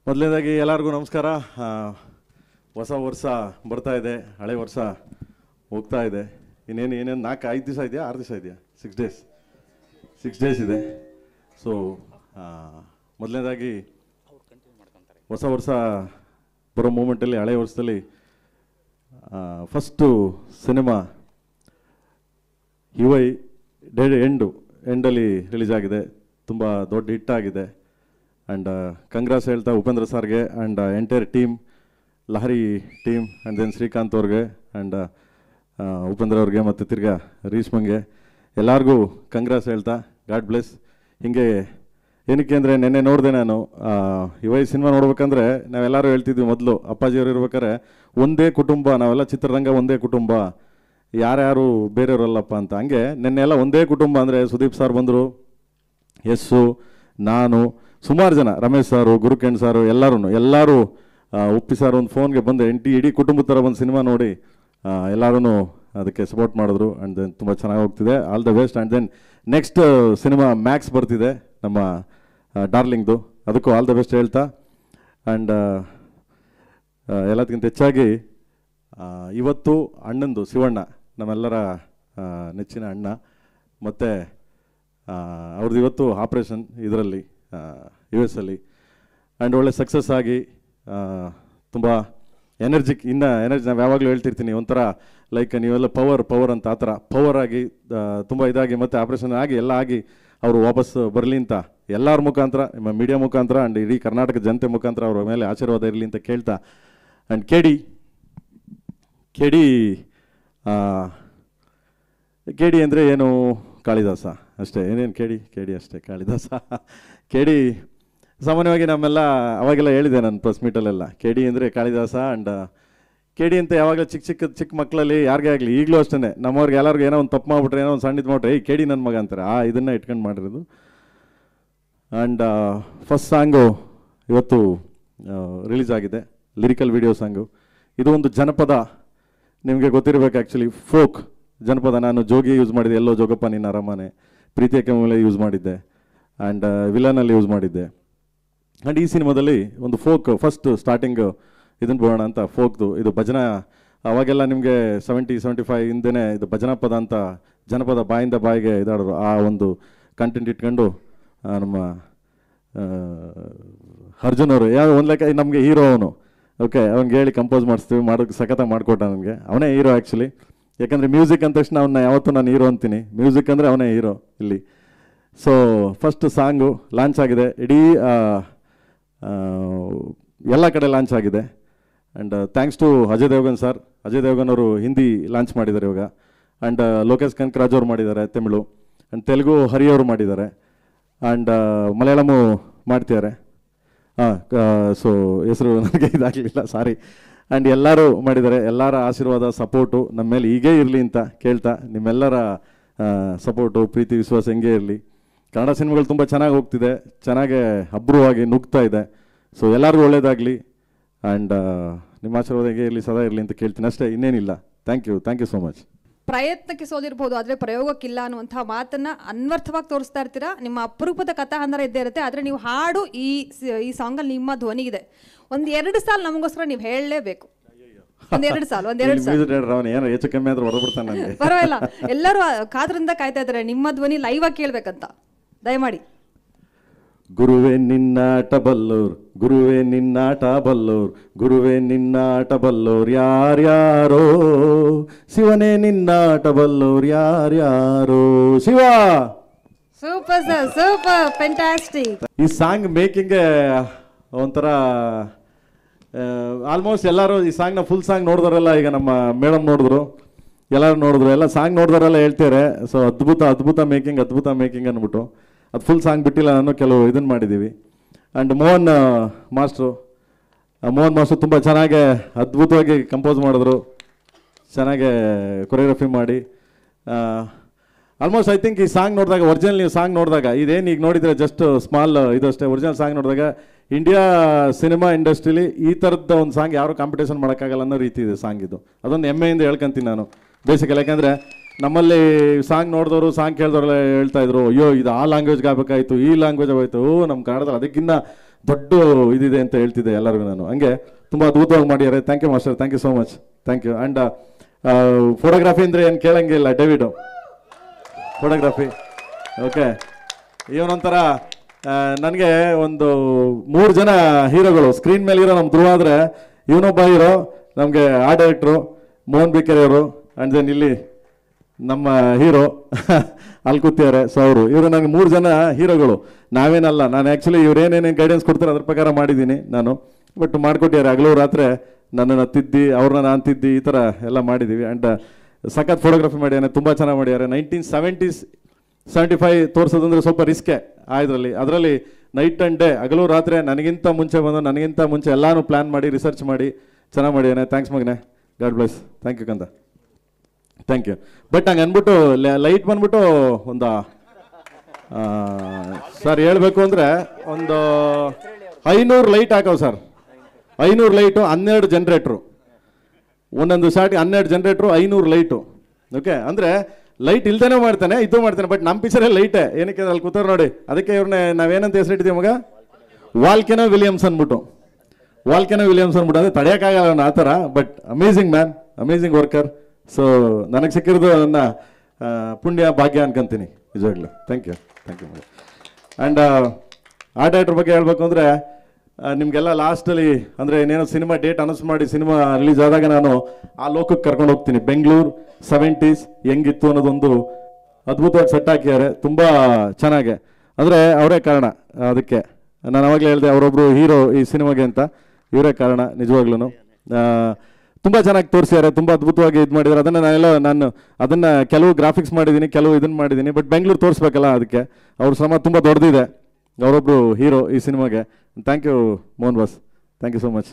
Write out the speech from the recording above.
ಮೊದಲನೇದಾಗಿ ಎಲ್ಲರಿಗೂ ನಮಸ್ಕಾರ. ಹೊಸ ವರ್ಷ ಬರ್ತಾ ಇದೆ, ಹಳೆ ವರ್ಷ ಹೋಗ್ತಾ ಇದೆ. ಏನೇನು 4-5 ದಿವಸ ಇದೆಯಾ, 6 ದಿವಸ ಇದೆಯಾ? 6 ಡೇಸ್ ಇದೆ. ಸೊ ಮೊದಲನೇದಾಗಿ ಹೊಸ ವರ್ಷ ಬರೋ ಮೂಮೆಂಟಲ್ಲಿ, ಹಳೆ ವರ್ಷದಲ್ಲಿ ಫಸ್ಟು ಸಿನಿಮಾ ಯುವೈ ಎಂಡಲ್ಲಿ ರಿಲೀಸ್ ಆಗಿದೆ. ತುಂಬ ದೊಡ್ಡ ಹಿಟ್ ಆಗಿದೆ. ಆ್ಯಂಡ್ ಕಂಗ್ರಾಸ್ ಹೇಳ್ತಾ ಉಪೇಂದ್ರ ಸರ್ಗೆ and entire team, Lahari team and then Srikanth ಅವ್ರಿಗೆ ಆ್ಯಂಡ್ ಉಪೇಂದ್ರ ಅವ್ರಿಗೆ ಮತ್ತು ತಿರ್ಗಾ ರೀಶ್ಮಂಗೆ ಎಲ್ಲರಿಗೂ ಕಂಗ್ರಾಸ್ ಹೇಳ್ತಾ ಗಾಡ್ ಬ್ಲೆಸ್. ಹೀಗೆ ಏನಕ್ಕೆ ಅಂದರೆ ನೆನ್ನೆ ನೋಡಿದೆ ನಾನು ಯುವೈ ಸಿನಿಮಾ ನೋಡ್ಬೇಕಂದ್ರೆ ನಾವೆಲ್ಲರೂ ಹೇಳ್ತಿದ್ವಿ ಮೊದಲು, ಅಪ್ಪಾಜಿಯವರು ಇರ್ಬೇಕಾದ್ರೆ ಒಂದೇ ಕುಟುಂಬ, ನಾವೆಲ್ಲ ಚಿತ್ರರಂಗ ಒಂದೇ ಕುಟುಂಬ, ಯಾರ್ಯಾರು ಬೇರೆಯವರಲ್ಲಪ್ಪ ಅಂತ. ಹಂಗೆ ನೆನ್ನೆಲ್ಲ ಒಂದೇ ಕುಟುಂಬ ಅಂದರೆ ಸುದೀಪ್ ಸರ್ ಬಂದರು, ಯಸ್ಸು, ನಾನು, ಸುಮಾರು ಜನ, ರಮೇಶ್ ಸಾರು, ಗುರುಕಿರಣ್ ಸಾರು, ಎಲ್ಲರೂ ಉಪ್ಪಿ ಸಾರು ಒಂದು ಫೋನ್ಗೆ ಬಂದು ಇಡೀ ಕುಟುಂಬದ ಥರ ಒಂದು ಸಿನಿಮಾ ನೋಡಿ ಎಲ್ಲರೂ ಅದಕ್ಕೆ ಸಪೋರ್ಟ್ ಮಾಡಿದ್ರು. ಆ್ಯಂಡ್ ದೆನ್ ತುಂಬ ಚೆನ್ನಾಗಿ ಹೋಗ್ತಿದೆ. All the best. And then next cinema Max ಬರ್ತಿದೆ ನಮ್ಮ ಡಾರ್ಲಿಂಗ್ದು, ಅದಕ್ಕೂ ಆಲ್ ದ ಬೆಸ್ಟ್ ಹೇಳ್ತಾ. ಆ್ಯಂಡ್ ಎಲ್ಲದಕ್ಕಿಂತ ಹೆಚ್ಚಾಗಿ ಇವತ್ತು ಅಣ್ಣಂದು, ಶಿವಣ್ಣ ನಮ್ಮೆಲ್ಲರ ನೆಚ್ಚಿನ ಅಣ್ಣ, ಮತ್ತು ಅವ್ರದ್ದು ಇವತ್ತು ಆಪ್ರೇಷನ್ ಇದರಲ್ಲಿ US ಅಲ್ಲಿ. ಆ್ಯಂಡ್ ಒಳ್ಳೆ ಸಕ್ಸಸ್ ಆಗಿ ತುಂಬ ಎನರ್ಜಿ ನಾವು ಯಾವಾಗಲೂ ಹೇಳ್ತಿರ್ತೀನಿ, ಒಂಥರ ಲೈಕ್ ನೀವೆಲ್ಲ ಪವರ್ ಅಂತ, ಆ ಥರ ಪವರ್ ಆಗಿ ತುಂಬ ಇದಾಗಿ ಮತ್ತು ಆಪ್ರೇಷನ್ ಆಗಿ ಎಲ್ಲ ಆಗಿ ಅವರು ವಾಪಸ್ ಬರಲಿ ಅಂತ ಎಲ್ಲರ ಮುಖಾಂತರ, ನಿಮ್ಮ ಮೀಡಿಯಾ ಮುಖಾಂತರ ಆ್ಯಂಡ್ ಇಡೀ ಕರ್ನಾಟಕ ಜನತೆ ಮುಖಾಂತರ ಅವ್ರ ಮೇಲೆ ಆಶೀರ್ವಾದ ಇರಲಿ ಅಂತ ಕೇಳ್ತಾ. ಆ್ಯಂಡ್ ಕೆಡಿ ಅಂದರೆ ಏನು, ಕಾಳಿದಾಸ ಅಷ್ಟೇ, ಏನೇನು ಕೆಡಿ ಅಷ್ಟೇ, ಕಾಳಿದಾಸ. ಕೆಡಿ ಸಾಮಾನ್ಯವಾಗಿ ನಮ್ಮೆಲ್ಲ ಅವಾಗೆಲ್ಲ ಹೇಳಿದೆ ನಾನು ಪ್ರೆಸ್ ಮೀಟಲ್ಲೆಲ್ಲ, ಕೆಡಿ ಅಂದರೆ ಕಾಳಿದಾಸ. ಆ್ಯಂಡ್ ಕೆಡಿ ಅಂತ ಯಾವಾಗಲೂ ಚಿಕ್ಕ ಮಕ್ಕಳಲ್ಲಿ ಯಾರಿಗೇ ಆಗಲಿ, ಈಗಲೂ ಅಷ್ಟೇ, ನಮ್ಮವ್ರಿಗೆ ಎಲ್ಲರಿಗೂ ಏನೋ ಒಂದು ತಪ್ಪು ಮಾಡಿಬಿಟ್ರೆ, ಏನೋ ಒಂದು ಸಣ್ಣಿದ್ದು ಮಾಡಿಬಿಟ್ರೆ, ಕೆಡಿ ನನ್ನ ಮಗ ಅಂತಾರೆ. ಇದನ್ನು ಇಟ್ಕೊಂಡು ಮಾಡಿರೋದು. ಆ್ಯಂಡ್ ಫಸ್ಟ್ ಸಾಂಗು ಇವತ್ತು ರಿಲೀಸ್ ಆಗಿದೆ, ಲಿರಿಕಲ್ ವಿಡಿಯೋ ಸಾಂಗು. ಇದು ಒಂದು ಜನಪದ, ನಿಮಗೆ ಗೊತ್ತಿರಬೇಕು ಆ್ಯಕ್ಚುಲಿ, ಫೋಕ್ ಜನಪದ. ನಾನು ಜೋಗಿ ಯೂಸ್ ಮಾಡಿದ್ದೆ, ಎಲ್ಲೋ ಜೋಗಪ್ಪ ನಿನ್ನ ಅರಮನೆ, ಪ್ರೀತಿಯ ಮೇಲೆ ಯೂಸ್ ಮಾಡಿದ್ದೆ, ಆ್ಯಂಡ್ ವಿಲನಲ್ಲಿ ಯೂಸ್ ಮಾಡಿದ್ದೆ. ಆ್ಯಂಡ್ ಈ ಸಿನಿಮಾದಲ್ಲಿ ಒಂದು ಫೋಕ್, ಫಸ್ಟ್ ಸ್ಟಾರ್ಟಿಂಗು ಇದನ್ನು ಬೋಣ ಅಂತ ಫೋಕ್ದು. ಇದು ಭಜನಾ, ಅವಾಗೆಲ್ಲ ನಿಮಗೆ 70-75 ಹಿಂದೆನೇ ಇದು ಭಜನಾ ಪದ ಅಂತ, ಜನಪದ ಬಾಯಿಂದ ಬಾಯಿಗೆ ಇದಾಡೋರು. ಆ ಒಂದು ಕಂಟೆಂಟ್ ಇಟ್ಕೊಂಡು ನಮ್ಮ ಅರ್ಜುನ್ ಅವರು ಒಂದು ಲೆಕ್ಕ ನಮಗೆ ಹೀರೋ ಅವನು. ಓಕೆ, ಅವ್ನಿಗೆ ಹೇಳಿ ಕಂಪೋಸ್ ಮಾಡಿಸ್ತೀವಿ, ಮಾಡೋಕ್ಕೆ ಸಖತ್ತಾಗಿ ಮಾಡಿಕೊಟ್ಟ ನನಗೆ. ಅವನೇ ಹೀರೋ ಆ್ಯಕ್ಚುಲಿ, ಯಾಕಂದರೆ ಮ್ಯೂಸಿಕ್ ಅಂದ ತಕ್ಷಣ ಅವನ್ನ ಯಾವತ್ತೂ ನಾನು ಹೀರೋ ಅಂತೀನಿ, ಮ್ಯೂಸಿಕ್ ಅಂದರೆ ಅವನೇ ಹೀರೋ ಇಲ್ಲಿ. ಸೊ ಫಸ್ಟ್ ಸಾಂಗು ಲಾಂಚ್ ಆಗಿದೆ, ಇಡೀ ಎಲ್ಲ ಕಡೆ ಲಾಂಚ್ ಆಗಿದೆ. And thanks to Ajay Devgn ಅವರು ಹಿಂದಿ ಲಾಂಚ್ ಮಾಡಿದ್ದಾರೆ ಇವಾಗ. ಆ್ಯಂಡ್ ಲೋಕೇಶ್ ಕನಕರಾಜ್ ಅವರು ಮಾಡಿದ್ದಾರೆ ತಮಿಳು, ಆ್ಯಂಡ್ ತೆಲುಗು ಹರಿ ಅವರು ಮಾಡಿದ್ದಾರೆ, ಆ್ಯಂಡ್ ಮಲಯಾಳಮು ಮಾಡ್ತಿದ್ದಾರೆ. ಸೊ ಹೆಸರು ನನಗೆ ಇದಾಗಲಿಲ್ಲ, ಸಾರಿ. ಆ್ಯಂಡ್ ಎಲ್ಲರೂ ಮಾಡಿದ್ದಾರೆ. ಎಲ್ಲರ ಆಶೀರ್ವಾದ, ಸಪೋರ್ಟು ನಮ್ಮ ಮೇಲೆ ಹೀಗೇ ಇರಲಿ ಅಂತ ಕೇಳ್ತಾ, ನಿಮ್ಮೆಲ್ಲರ ಸಪೋರ್ಟು, ಪ್ರೀತಿ, ವಿಶ್ವಾಸ ಹೆಂಗೆ ಇರಲಿ. ಕನ್ನಡ ಸಿನಿಮಾಗಳು ತುಂಬ ಚೆನ್ನಾಗಿ ಹೋಗ್ತಿದೆ, ಚೆನ್ನಾಗೆ ಅಬ್ರುವಾಗಿ ನುಗ್ತಾ ಇದೆ. ಸೊ ಎಲ್ಲರಿಗೂ ಒಳ್ಳೇದಾಗಲಿ. ಆ್ಯಂಡ್ ನಿಮ್ಮ ಆಶೀರ್ವಾದ ಹೇಗೆ ಇರಲಿ, ಸದಾ ಇರಲಿ ಅಂತ ಕೇಳ್ತೀನಿ ಅಷ್ಟೇ, ಇನ್ನೇನಿಲ್ಲ. Thank you so much. ಪ್ರಯತ್ನಕ್ಕೆ ಸೋಲಿರ್ಬೋದು, ಆದರೆ ಪ್ರಯೋಗಕ್ಕಿಲ್ಲ ಅನ್ನುವಂಥ ಮಾತನ್ನು ಅನ್ವರ್ಥವಾಗಿ ತೋರಿಸ್ತಾ ಇರ್ತೀರಾ. ನಿಮ್ಮ ಅಪರೂಪದ ಕಥಾಹಂದರ ಇದ್ದೇ ಇರುತ್ತೆ. ಆದರೆ ನೀವು ಹಾಡು ಈ ಸಾಂಗಲ್ಲಿ ನಿಮ್ಮ ಧ್ವನಿ ಇದೆ. 1-2 ಸಾಲ ನಮಗೋಸ್ಕರ ನೀವು ಹೇಳಲೇಬೇಕು. ಒಂದೆರಡು ಸಾಲ ಹೆಚ್ಚು ಕಮ್ಮಿ ಆದ್ರೂ ಹೊರಬಿಡ್ತಾನೆ, ಪರವಾಗಿಲ್ಲ. ಎಲ್ಲರೂ ಕಾದ್ರಿಂದ ಕಾಯ್ತಾ ಇದ್ದಾರೆ ನಿಮ್ಮ ಧ್ವನಿ ಲೈವ್ ಆಗಿ ಕೇಳಬೇಕಂತ. ದಯಮಾಡಿ. ಗುರುವೇ ನಿನ್ನಾಟ ಬಲ್ಲೋರ್, ಗುರುವೇ ನಿನ್ನಾಟ ಬಲ್ಲೋರ್, ಗುರುವೇ ನಿನ್ನಾಟ ಬಲ್ಲೋರ್ ಯಾರ್ಯಾರೋ, ಶಿವನೇ ನಿನ್ನಾಟ ಬಲ್ಲೋರ್ ಯಾರ್ಯಾರೋ. Shiva super sir, super, fantastic. ಈ ಸಾಂಗ್ ಮೇಕಿಂಗ್ ಒಂಥರ ಆಲ್ಮೋಸ್ಟ್ ಎಲ್ಲರೂ ಈ ಸಾಂಗ್ನ ಫುಲ್ ಸಾಂಗ್ ನೋಡಿದ್ರಲ್ಲ, ಈಗ ನಮ್ಮ ಮೇಡಮ್ ನೋಡಿದ್ರು, ಎಲ್ಲರೂ ನೋಡಿದ್ರು, ಎಲ್ಲ ಸಾಂಗ್ ನೋಡಿದ್ರೆಲ್ಲ ಹೇಳ್ತಾರೆ. ಸೊ ಅದ್ಭುತ ಮೇಕಿಂಗ್ ಅಂದ್ಬಿಟ್ಟು ಅದು ಫುಲ್ ಸಾಂಗ್ ಬಿಟ್ಟಿಲ್ಲ ನಾನು, ಕೆಲವು ಇದನ್ನು ಮಾಡಿದ್ದೀವಿ. ಆ್ಯಂಡ್ ಮೋಹನ್ ಮಾಸ್ಟ್ರು ತುಂಬ ಚೆನ್ನಾಗೆ ಅದ್ಭುತವಾಗಿ ಕಂಪೋಸ್ ಮಾಡಿದ್ರು, ಚೆನ್ನಾಗೆ ಕೊರಿಯೋಗ್ರಫಿ ಮಾಡಿ. ಆಲ್ಮೋಸ್ಟ್ ಐ ಥಿಂಕ್ ಈ ಸಾಂಗ್ ನೋಡಿದಾಗ, ಒರಿಜಿನಲ್ ನೀವು ಸಾಂಗ್ ನೋಡಿದಾಗ, ಇದೇನು ಈಗ ನೋಡಿದರೆ ಜಸ್ಟ್ ಸ್ಮಾಲ್ ಇದಷ್ಟೇ, ಒರಿಜಿನಲ್ ಸಾಂಗ್ ನೋಡಿದಾಗ ಇಂಡಿಯಾ ಸಿನಿಮಾ ಇಂಡಸ್ಟ್ರೀಲಿ ಈ ಥರದ ಒಂದು ಸಾಂಗ್ ಯಾರು ಕಾಂಪಿಟೇಷನ್ ಮಾಡೋಕ್ಕಾಗಲ್ಲ ಅನ್ನೋ ರೀತಿ ಇದೆ ಸಾಂಗ್ ಇದು. ಅದೊಂದು ಹೆಮ್ಮೆಯಿಂದ ಹೇಳ್ಕೊಂತೀನಿ ನಾನು ಬೇಸಿಕಲಿ. ಯಾಕೆಂದರೆ ನಮ್ಮಲ್ಲಿ ಸಾಂಗ್ ನೋಡಿದವರು, ಸಾಂಗ್ ಕೇಳಿದವರೆಲ್ಲ ಹೇಳ್ತಾ ಇದ್ರು, ಅಯ್ಯೋ ಇದು ಆ ಲ್ಯಾಂಗ್ವೇಜ್ಗೆ ಆಗಬೇಕಾಯ್ತು, ಈ ಲ್ಯಾಂಗ್ವೇಜ್ ಆಗೋಯ್ತು, ನಮ್ಮ ಕನ್ನಡದಲ್ಲಿ ಅದಕ್ಕಿಂತ ದೊಡ್ಡ ಇದಿದೆ ಅಂತ ಹೇಳ್ತಿದ್ದೆ ಎಲ್ಲರಿಗೂ ನಾನು. ಹಂಗೆ ತುಂಬ ಅದ್ಭುತವಾಗಿ ಮಾಡಿದ್ದಾರೆ. Thank you master, thank you so much, thank you. And photography ಅಂದರೆ ಏನು ಕೇಳಂಗಿಲ್ಲ, ಡೇವಿಡು ಫೋಟೋಗ್ರಫಿ. ಓಕೆ, ಇವನೊಂಥರ ನನಗೆ ಒಂದು 3 ಜನ ಹೀರೋಗಳು ಸ್ಕ್ರೀನ್ ಮೇಲೆ ಇರೋ ನಮ್ಮ ಧ್ರುವ ಆದರೆ, ಇವನೊಬ್ಬ ಹೀರೋ, ನಮಗೆ ಆರ್ಟ್ ಡೈರೆಕ್ಟ್ರು ಮೋಹನ್ ಬಿಕೆರೆ ಅವರು, ಆ್ಯಂಡ್ ದೆನ್ ಇಲ್ಲಿ ನಮ್ಮ ಹೀರೋ ಅಲ್ಲಿ ಕೂತಿದ್ದಾರೆ. ಸೊ ಇವರು ನನಗೆ 3 ಜನ ಹೀರೋಗಳು. ನಾವೇನಲ್ಲ, ನಾನು ಆ್ಯಕ್ಚುಲಿ ಇವ್ರು ಏನೇನೇನು ಗೈಡೆನ್ಸ್ ಕೊಡ್ತಾರೆ ಅದ್ರ ಪ್ರಕಾರ ಮಾಡಿದ್ದೀನಿ ನಾನು. ಬಟ್ ಮಾಡಿಕೊಟ್ಟಿದ್ದಾರೆ ಹಗಲು ರಾತ್ರಿ ನನ್ನನ್ನು ತಿದ್ದಿ, ಅವ್ರನ್ನ ನಾನು ತಿದ್ದಿ, ಈ ಥರ ಎಲ್ಲ ಮಾಡಿದ್ದೀವಿ. ಆ್ಯಂಡ್ ಸಖತ್ ಫೋಟೋಗ್ರಫಿ ಮಾಡಿದ್ದಾನೆ, ತುಂಬ ಚೆನ್ನಾಗಿ ಮಾಡಿದ್ದಾರೆ. 1975 ತೋರಿಸೋದಂದ್ರೆ ಸ್ವಲ್ಪ ರಿಸ್ಕೆ ಅದರಲ್ಲಿ ನೈಟ್ ಆ್ಯಂಡ್ ಡೇ, ಹಗಲು ರಾತ್ರಿ ನನಗಿಂತ ಮುಂಚೆ ಬಂದು ನನಗಿಂತ ಮುಂಚೆ ಎಲ್ಲಾನು ಪ್ಲ್ಯಾನ್ ಮಾಡಿ ರಿಸರ್ಚ್ ಮಾಡಿ ಚೆನ್ನಾಗಿ ಮಾಡಿದ್ದಾನೆ. ಥ್ಯಾಂಕ್ಸ್ ಮಗನೇ, ಗಾಡ್ ಬ್ಲೆಸ್. ಥ್ಯಾಂಕ್ ಯು ಕಂದ, ಥ್ಯಾಂಕ್ ಯು. ಬಟ್ ಹಂಗೆ ಅಂದ್ಬಿಟ್ಟು ಲೈಟ್ ಬಂದ್ಬಿಟ್ಟು ಒಂದು ಸರ್ ಹೇಳಬೇಕು ಅಂದರೆ ಒಂದು 500 ಲೈಟ್ ಹಾಕವು ಸರ್. 500 ಲೈಟು, 12 ಜನ್ರೇಟ್ರು, ಒಂದೊಂದು ಶಾರ್ಟ್ಗೆ 12 ಜನ್ರೇಟ್ರು, 500 ಲೈಟು. ಓಕೆ, ಅಂದರೆ ಲೈಟ್ ಇಲ್ದೇನೆ ಮಾಡ್ತಾನೆ, ಇದು ಮಾಡ್ತಾನೆ. ಬಟ್ ನಮ್ಮ ಪಿಕ್ಚರಲ್ಲಿ ಲೈಟೇ, ಏನಕ್ಕೆ ಅಲ್ಲಿ ಕೂತಾರೆ ನೋಡಿ. ಅದಕ್ಕೆ ಇವ್ರನ್ನ ನಾವೇನಂತ ಹೆಸರಿಟ್ಟಿದ್ದೀವಿ ಮಗ, ವಾಲ್ಕೆನೋ ವಿಲಿಯಮ್ಸ್ ಅಂದ್ಬಿಟ್ಟು. ವಾಲ್ಕೆನೋ ವಿಲಿಯಮ್ಸ್ ಅಂದ್ಬಿಟ್ಟು ಅಂದರೆ ತಡೆಯೋಕ್ಕಾಗಲ್ಲ ಆ ಥರ. But amazing man, amazing worker. So ನನಗೆ ಸಿಕ್ಕಿರೋದು ನನ್ನ ಪುಣ್ಯ ಭಾಗ್ಯ ಅನ್ಕೊಂತೀನಿ ನಿಜವಾಗ್ಲೂ. Thank you, thank you. And art director ಬಗ್ಗೆ ಹೇಳಬೇಕು ಅಂದರೆ, ನಿಮಗೆಲ್ಲ ಲಾಸ್ಟಲ್ಲಿ ಅಂದರೆ ಇನ್ನೇನೋ ಸಿನಿಮಾ ಡೇಟ್ ಅನೌನ್ಸ್ ಮಾಡಿ ಸಿನಿಮಾ ರಿಲೀಸ್ ಆದಾಗ ನಾನು ಆ ಲೋಕಕ್ಕೆ ಕರ್ಕೊಂಡು ಹೋಗ್ತೀನಿ. ಬೆಂಗಳೂರು 70s ಹೆಂಗಿತ್ತು ಅನ್ನೋದೊಂದು ಅದ್ಭುತವಾಗಿ ಸೆಟ್ ಹಾಕಿದ್ದಾರೆ, ತುಂಬ ಚೆನ್ನಾಗೆ. ಅಂದರೆ ಅವರೇ ಕಾರಣ ಅದಕ್ಕೆ. ನಾನು ಅವಾಗಲೇ ಹೇಳಿದೆ ಅವರೊಬ್ಬರು ಹೀರೋ ಈ ಸಿನಿಮಾಗೆ ಅಂತ, ಇವರೇ ಕಾರಣ ನಿಜವಾಗ್ಲೂ. ತುಂಬ ಚೆನ್ನಾಗಿ ತೋರಿಸಿದ್ದಾರೆ, ತುಂಬ ಅದ್ಭುತವಾಗಿ ಇದು ಮಾಡಿದ್ದಾರೆ. ನಾನು ಅದನ್ನು ಕೆಲವು ಗ್ರಾಫಿಕ್ಸ್ ಮಾಡಿದ್ದೀನಿ, ಕೆಲವು ಇದನ್ನು ಮಾಡಿದ್ದೀನಿ. ಬಟ್ ಬೆಂಗಳೂರು ತೋರಿಸ್ಬೇಕಲ್ಲ, ಅದಕ್ಕೆ ಅವ್ರ ಶ್ರಮ ತುಂಬ ದೊಡ್ಡದಿದೆ. ಅವರೊಬ್ಬರು ಹೀರೋ ಈ ಸಿನಿಮಾಗೆ. Thank you Mohan boss, thank you so much.